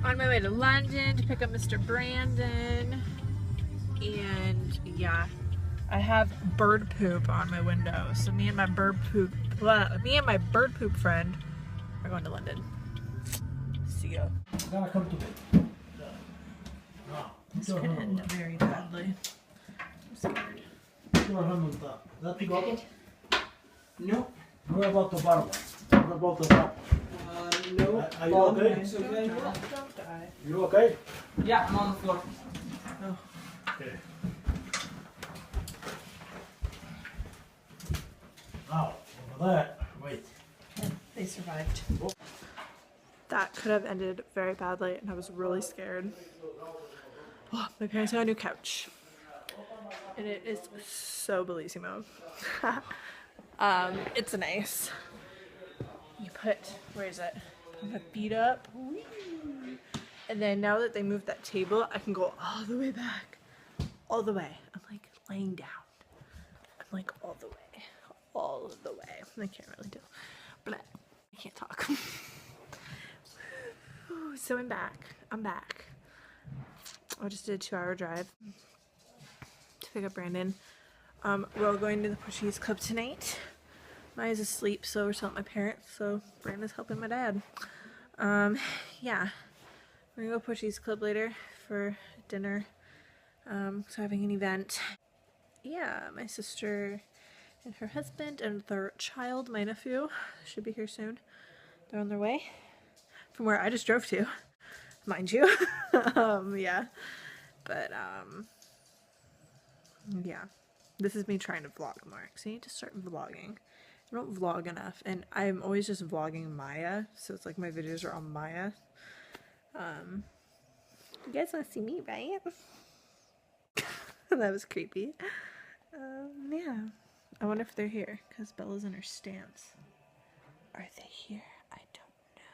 on my way to London to pick up Mr. Brandon. And yeah, I have bird poop on my window. So me and my bird poop friend are going to London. See ya. Gotta come to bed. This could end very badly. I'm scared. Put your hand on top. That the bottom? No. What about the bottom one? What about the top? No. Are you okay? It's okay. Don't die. You okay? Yeah, I'm on the floor. Oh. Okay. Now, over there. Wait. They survived. That could have ended very badly, and I was really scared. Oh, my parents got a new couch, and it is so bellissimo. It's nice. You put, where is it? Put my feet up, and then now that they moved that table, I can go all the way back, all the way. I'm like laying down. I'm like all the way, all of the way. I can't really do, but I can't talk. So I'm back. I just did a 2-hour drive to pick up Brandon. We're all going to the Portuguese club tonight. Maya's asleep, so we're still at my parents, so Brandon's helping my dad. Yeah. We're gonna go to Portuguese club later for dinner. So having an event. Yeah, my sister and her husband and their child, my nephew, should be here soon. They're on their way from where I just drove to, mind you. Yeah, but yeah, this is me trying to vlog more, because I need to start vlogging. I don't vlog enough, and I'm always just vlogging Maya, so it's like my videos are on Maya. You guys want to see me, right? That was creepy. Yeah, I wonder if they're here, because Bella's in her stance. Are they here? I don't know.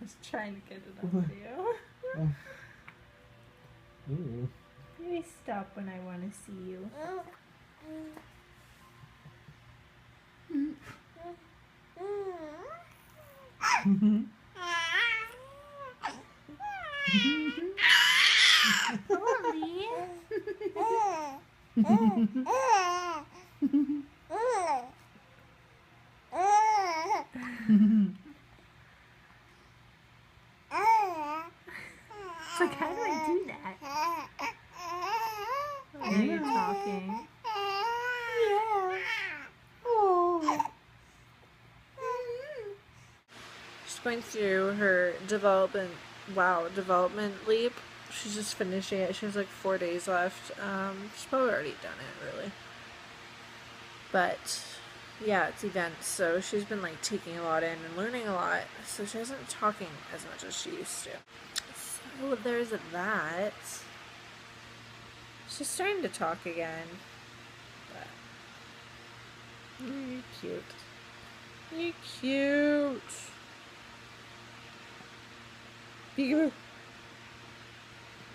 I was trying to get it on video. Maybe stop when I want to see you. Like, how do I do that? Are you talking? Yeah. Oh. She's going through her development leap. She's just finishing it. She has like 4 days left. She's probably already done it, really. But yeah, it's events, so she's been like taking a lot in and learning a lot. So she isn't talking as much as she used to. So there's that. She's starting to talk again. But you're cute. You're cute. Peekaboo.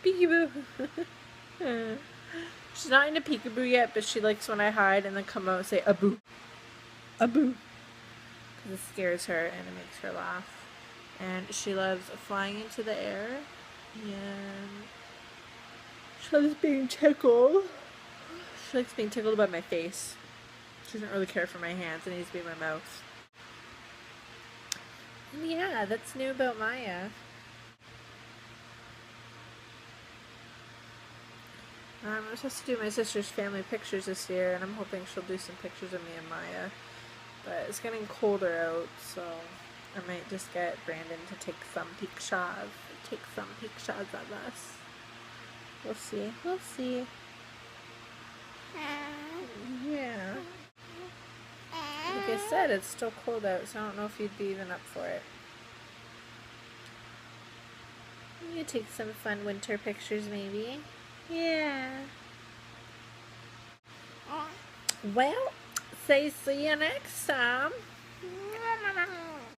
Peekaboo. She's not into peekaboo yet, but she likes when I hide and then come out and say "aboo, aboo," because it scares her and it makes her laugh. And she loves flying into the air, and she loves being tickled. She likes being tickled by my face. She doesn't really care for my hands. It needs to be my mouth. And yeah, that's new about Maya. I'm supposed to do my sister's family pictures this year, and I'm hoping she'll do some pictures of me and Maya. But it's getting colder out, so I might just get Brandon to take some pictures. Take some pictures of us. We'll see. We'll see. Yeah. Like I said, it's still cold out, so I don't know if you'd be even up for it. You take some fun winter pictures, maybe. Yeah. Well, say see you next time.